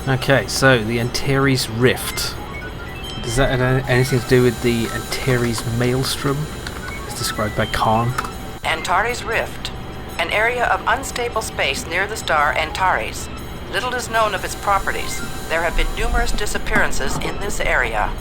Okay, so the Antares Rift. Does that have anything to do with the Antares Maelstrom, as described by Khan? Antares Rift, an area of unstable space near the star Antares. Little is known of its properties. There have been numerous disappearances in this area.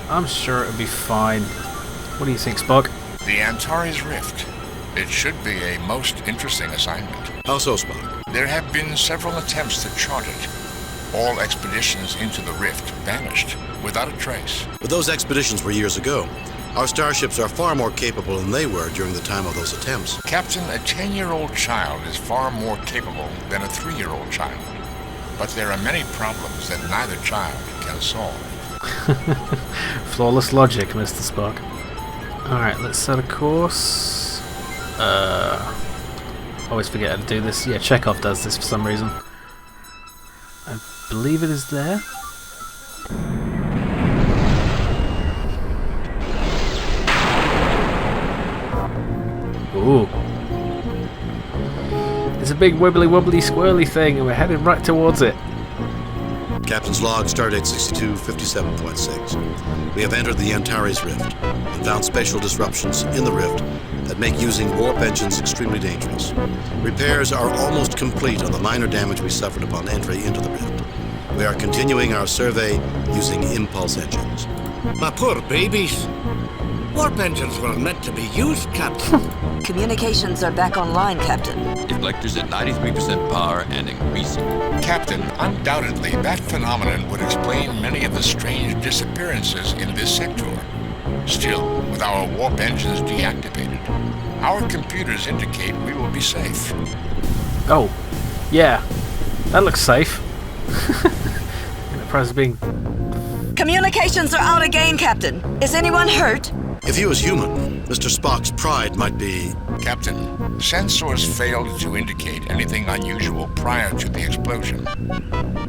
I'm sure it'll be fine. What do you think, Spock? The Antares Rift. It should be a most interesting assignment. How so, Spock? There have been several attempts to chart it. All expeditions into the Rift vanished, without a trace. But those expeditions were years ago. Our starships are far more capable than they were during the time of those attempts. Captain, a 10-year-old child is far more capable than a 3-year-old child. But there are many problems that neither child can solve. Flawless logic, Mr. Spock. Alright, let's set a course. Always forget how to do this. Yeah, Chekhov does this for some reason. I believe it is there. Ooh. It's a big wibbly wobbly squirrely thing and we're heading right towards it. Captain's log, stardate 6257.6. We have entered the Antares Rift and found spatial disruptions in the rift that make using warp engines extremely dangerous. Repairs are almost complete on the minor damage we suffered upon entry into the rift. We are continuing our survey using impulse engines. My poor babies. Warp engines were meant to be used, Captain. Communications are back online, Captain. Deflectors at 93% power and increasing. Captain, undoubtedly that phenomenon would explain many of the strange disappearances in this sector. Still, with our warp engines deactivated, our computers indicate we will be safe. Oh, yeah. That looks safe. Enterprise is being... Communications are out again, Captain. Is anyone hurt? If he was human, Mr. Spock's pride might be... Captain, sensors failed to indicate anything unusual prior to the explosion.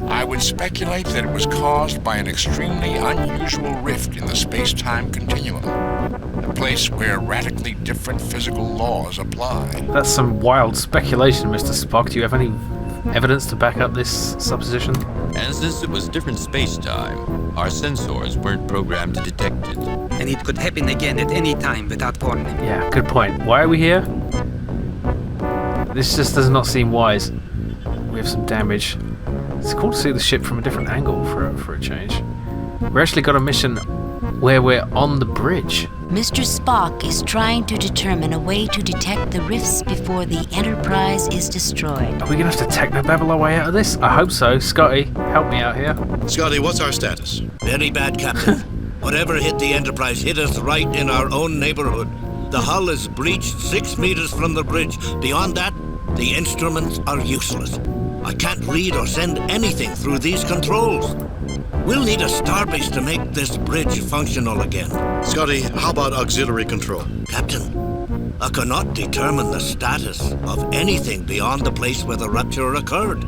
I would speculate that it was caused by an extremely unusual rift in the space-time continuum, a place where radically different physical laws apply. That's some wild speculation, Mr. Spock. Do you have any evidence to back up this supposition? And since it was different space-time, our sensors weren't programmed to detect it. And it could happen again at any time without warning. Yeah, good point. Why are we here? This just does not seem wise. We have some damage. It's cool to see the ship from a different angle for a change. We actually got a mission where we're on the bridge. Mr. Spock is trying to determine a way to detect the rifts before the Enterprise is destroyed. Are we going to have to technobabble our way out of this? I hope so. Scotty, help me out here. Scotty, what's our status? Very bad, Captain. Whatever hit the Enterprise hit us right in our own neighborhood. The hull is breached 6 meters from the bridge. Beyond that, the instruments are useless. I can't read or send anything through these controls. We'll need a starbase to make this bridge functional again. Scotty, how about auxiliary control? Captain, I cannot determine the status of anything beyond the place where the rupture occurred.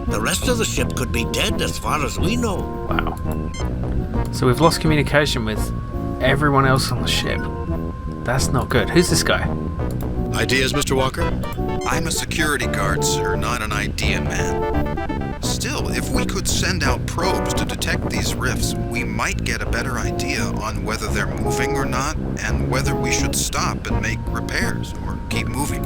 The rest of the ship could be dead as far as we know. Wow. So we've lost communication with everyone else on the ship. That's not good. Who's this guy? Ideas, Mr. Walker? I'm a security guard, sir, not an idea man. Still, if we could send out probes to detect these rifts, we might get a better idea on whether they're moving or not, and whether we should stop and make repairs, or keep moving.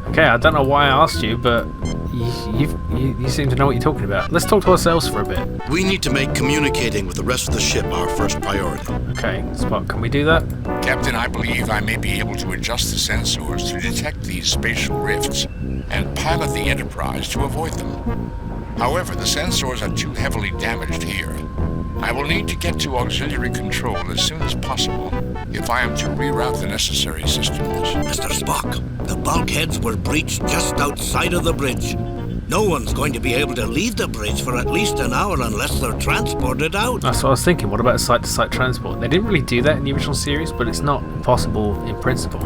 Okay, I don't know why I asked you, but you seem to know what you're talking about. Let's talk to ourselves for a bit. We need to make communicating with the rest of the ship our first priority. Okay, Spock, can we do that? Captain, I believe I may be able to adjust the sensors to detect these spatial rifts and pilot the Enterprise to avoid them. However, the sensors are too heavily damaged here. I will need to get to auxiliary control as soon as possible if I am to reroute the necessary systems. Mr. Spock, the bulkheads were breached just outside of the bridge. No one's going to be able to leave the bridge for at least an hour unless they're transported out. That's what I was thinking. What about site-to-site transport? They didn't really do that in the original series, but it's not impossible in principle.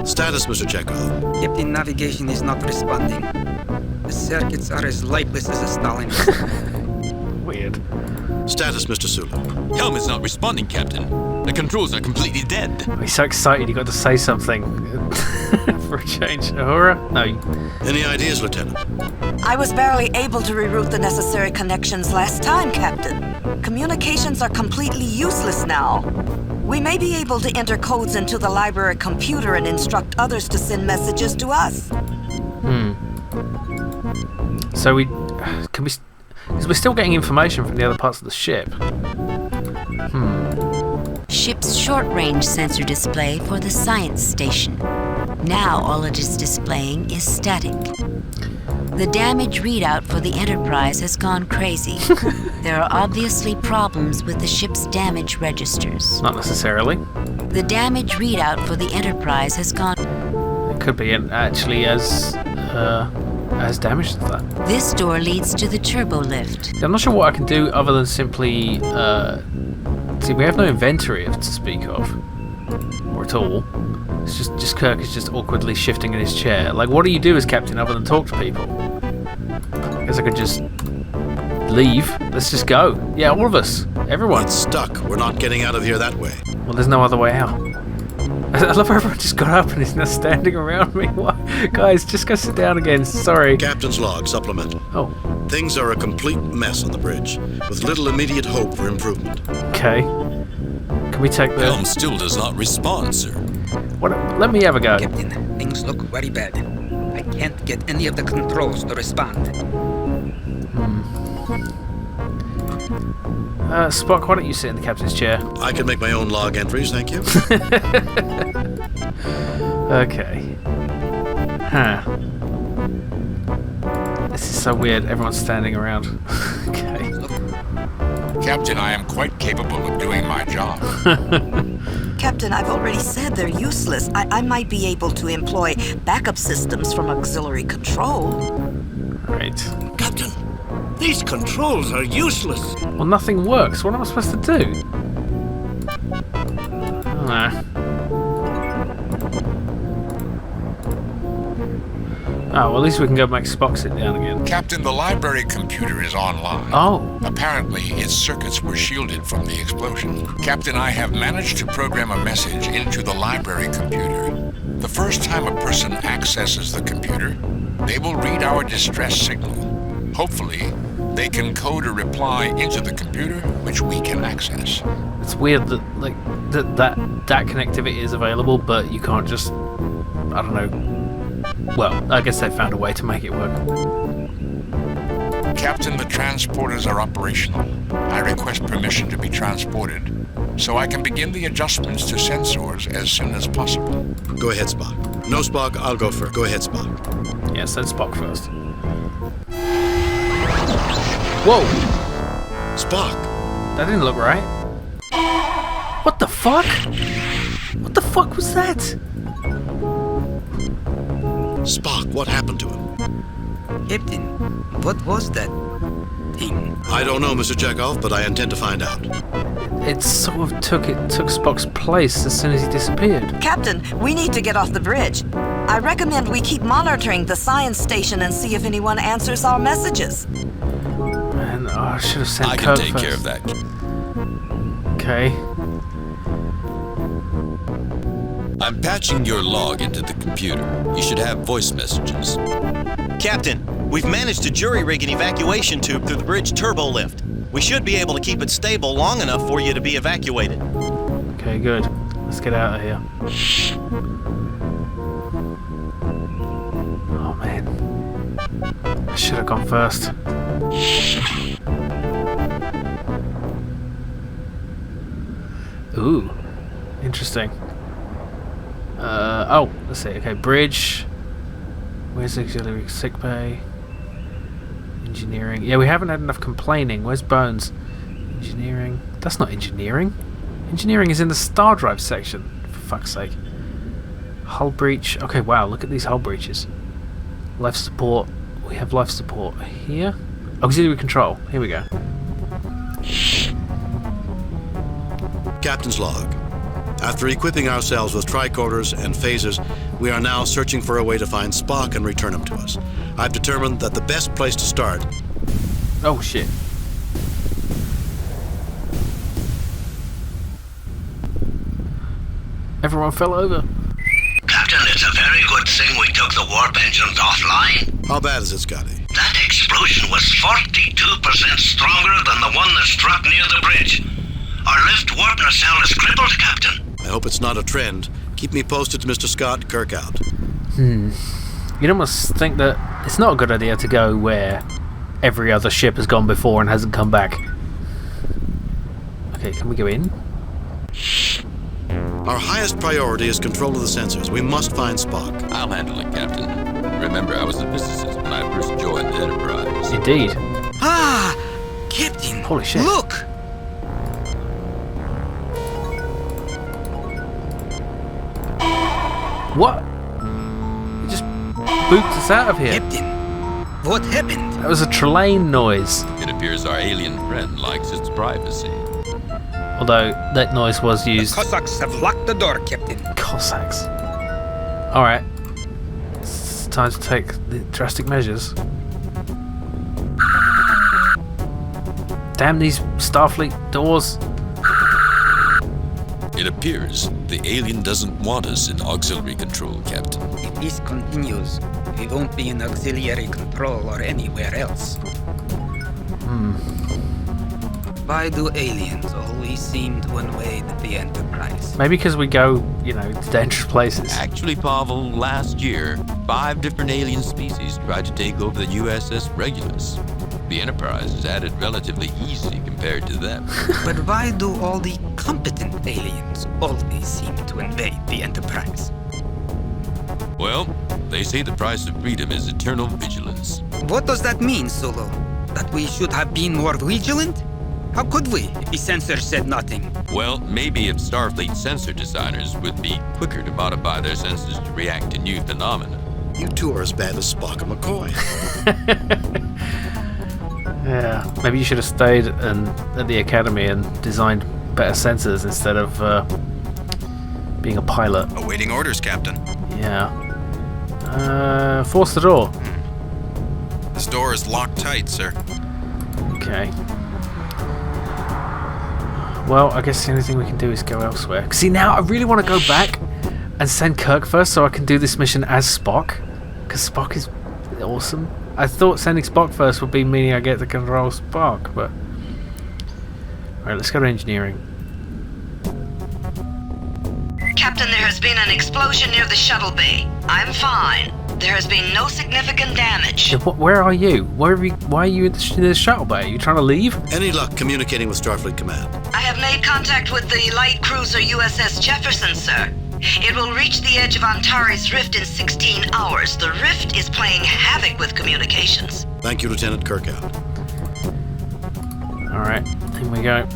Status, Mr. Chekhov. Captain, navigation is not responding. The circuits are as lifeless as a Stalin. Weird. Status, Mr. Sulu. Helm is not responding, Captain. The controls are completely dead. Oh, he's so excited he got to say something. For a change. Ahura? No. Any ideas, Lieutenant? I was barely able to reroute the necessary connections last time, Captain. Communications are completely useless now. We may be able to enter codes into the library computer and instruct others to send messages to us. So can we? Because we're still getting information from the other parts of the ship. Ship's short-range sensor display for the science station. Now all it is displaying is static. The damage readout for the Enterprise has gone crazy. There are obviously problems with the ship's damage registers. Not necessarily. The damage readout for the Enterprise has gone... It could be actually as damaged as that. This door leads to the turbo lift. I'm not sure what I can do other than simply... see, we have no inventory to speak of. Or at all. It's just Kirk is just awkwardly shifting in his chair. Like, what do you do as captain other than talk to people? I guess I could just leave. Let's just go. Yeah, all of us. Everyone. It's stuck. We're not getting out of here that way. Well, there's no other way out. I love how everyone just got up and is now standing around me. What? Guys, just go sit down again. Sorry. Captain's log, supplemental. Oh. Things are a complete mess on the bridge, with little immediate hope for improvement. Okay. Can we take the... Helm still does not respond, sir. What? Let me have a go. Captain, things look very bad. I can't get any of the controls to respond. Spock, why don't you sit in the captain's chair? I can make my own log entries, thank you. Okay. Huh. This is so weird. Everyone's standing around. Okay. Captain, I am quite capable of doing my job. Captain, I've already said they're useless. I might be able to employ backup systems from auxiliary control. Right. Captain, these controls are useless. Well, nothing works. What am I supposed to do? Oh, well, at least we can go make Spock sit down again. Captain, the library computer is online. Oh. Apparently, its circuits were shielded from the explosion. Captain, I have managed to program a message into the library computer. The first time a person accesses the computer, they will read our distress signal. Hopefully, they can code a reply into the computer, which we can access. It's weird that that connectivity is available, but you can't just, I don't know. Well, I guess they found a way to make it work. Captain, the transporters are operational. I request permission to be transported, so I can begin the adjustments to sensors as soon as possible. Go ahead, Spock. No, Spock, I'll go first. Go ahead, Spock. Yeah, send Spock first. Whoa! Spock! That didn't look right. What the fuck? What the fuck was that? Spock, what happened to him? Captain, what was that thing? I don't know, Mr. Chekhov, but I intend to find out. It sort of took Spock's place as soon as he disappeared. Captain, we need to get off the bridge. I recommend we keep monitoring the science station and see if anyone answers our messages. Man, I should have sent I Kirk can take first. care of that. Okay. I'm patching your log into the computer. You should have voice messages. Captain, we've managed to jury-rig an evacuation tube through the bridge turbo lift. We should be able to keep it stable long enough for you to be evacuated. Okay, good. Let's get out of here. Oh, man. I should have gone first. Ooh. Interesting. Oh, let's see. Okay, bridge. Where's auxiliary sick bay? Engineering. Yeah, we haven't had enough complaining. Where's Bones? Engineering. That's not engineering. Engineering is in the star drive section. For fuck's sake. Hull breach. Okay, wow. Look at these hull breaches. Life support. We have life support here. Auxiliary control. Here we go. Captain's log. After equipping ourselves with tricorders and phasers, we are now searching for a way to find Spock and return him to us. I've determined that the best place to start... Oh, shit. Everyone fell over. Captain, it's a very good thing we took the warp engines offline. How bad is it, Scotty? That explosion was 42% stronger than the one that struck near the bridge. Our lift warp nacelle is crippled, Captain. I hope it's not a trend. Keep me posted to Mr. Scott Kirkout. You'd almost think that it's not a good idea to go where every other ship has gone before and hasn't come back. Okay, can we go in? Our highest priority is control of the sensors. We must find Spock. I'll handle it, Captain. Remember, I was a physicist when I first joined the Enterprise. Indeed. Ah! Captain! Holy shit. Look! What? It just booped us out of here. Captain, what happened? That was a Trelane noise. It appears our alien friend likes its privacy. Although that noise was used. Cossacks have locked the door, Captain. Cossacks. Alright. It's time to take the drastic measures. Damn these Starfleet doors. It appears the alien doesn't want us in auxiliary control, Captain. If this continues, we won't be in auxiliary control or anywhere else. Why do aliens always seem to invade the Enterprise? Maybe because we go, to dangerous places. Actually, Pavel, last year, 5 different alien species tried to take over the USS Regulus. The Enterprise is at it relatively easy compared to them. But why do all the competent aliens always seem to invade the Enterprise? Well, they say the price of freedom is eternal vigilance. What does that mean, Solo? That we should have been more vigilant? How could we if the sensor said nothing? Well, maybe if Starfleet sensor designers would be quicker to modify their sensors to react to new phenomena. You two are as bad as Spock and McCoy. Yeah, maybe you should have stayed at the academy and designed better sensors instead of being a pilot. Awaiting orders, Captain. Yeah. Force the door. This door is locked tight, sir. Okay. Well, I guess the only thing we can do is go elsewhere. See, now I really want to go back and send Kirk first so I can do this mission as Spock. Because Spock is awesome. I thought sending Spock first would be meaning I get to control Spock, but... Alright, let's go to engineering. Captain, there has been an explosion near the shuttle bay. I'm fine. There has been no significant damage. Yeah, where are you? Why are you in the shuttle bay? Are you trying to leave? Any luck communicating with Starfleet Command? I have made contact with the light cruiser USS Jefferson, sir. It will reach the edge of Antares Rift in 16 hours. The Rift is playing havoc with communications. Thank you, Lieutenant Kirkout. Alright, here we go.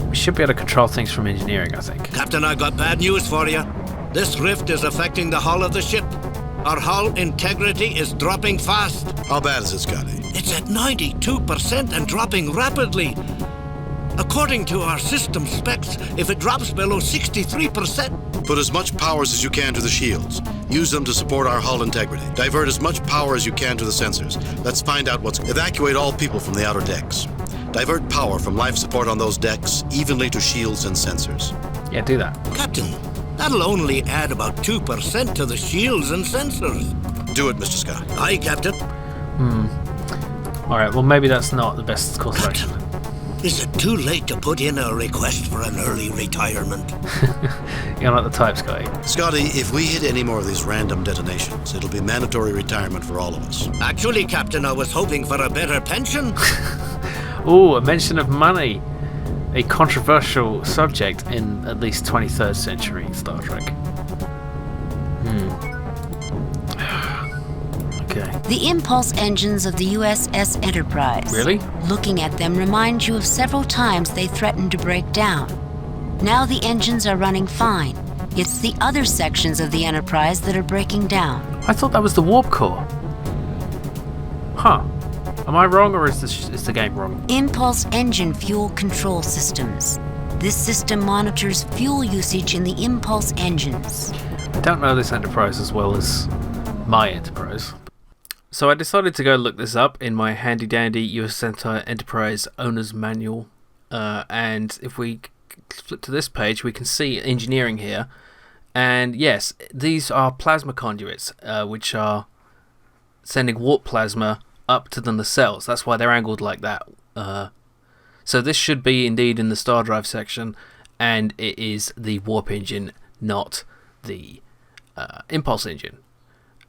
We should be able to control things from engineering, I think. Captain, I got bad news for you. This rift is affecting the hull of the ship. Our hull integrity is dropping fast. How bad is it, Scotty? It's at 92% and dropping rapidly. According to our system specs, if it drops below 63%... Put as much powers as you can to the shields. Use them to support our hull integrity. Divert as much power as you can to the sensors. Let's find out what's... Evacuate all people from the outer decks. Divert power from life support on those decks evenly to shields and sensors. Yeah, do that. Captain, that'll only add about 2% to the shields and sensors. Do it, Mr. Scott. Aye, Captain. Alright, well maybe that's not the best course of action. Is it too late to put in a request for an early retirement? You're not the type, Scotty. Scotty, if we hit any more of these random detonations, it'll be mandatory retirement for all of us. Actually, Captain, I was hoping for a better pension. Ooh, a mention of money. A controversial subject in at least 23rd century Star Trek. Okay. The impulse engines of the USS Enterprise. Really? Looking at them reminds you of several times they threatened to break down. Now the engines are running fine. It's the other sections of the Enterprise that are breaking down. I thought that was the warp core. Huh. Am I wrong, or is the game wrong? Impulse engine fuel control systems. This system monitors fuel usage in the impulse engines. I don't know this Enterprise as well as my Enterprise. So I decided to go look this up in my handy dandy US Enterprise Owner's Manual and if we flip to this page, we can see engineering here. And yes, these are plasma conduits, which are sending warp plasma up to the nacelles. That's why they're angled like that. So this should be indeed in the star drive section, and it is the warp engine, not the impulse engine.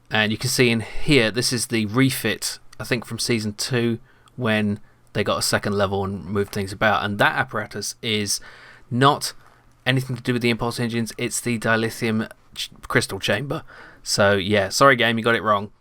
And you can see in here, this is the refit, I think from Season 2, when they got a second level and moved things about. And that apparatus is not anything to do with the impulse engines, it's the dilithium crystal chamber. So yeah, sorry game, you got it wrong.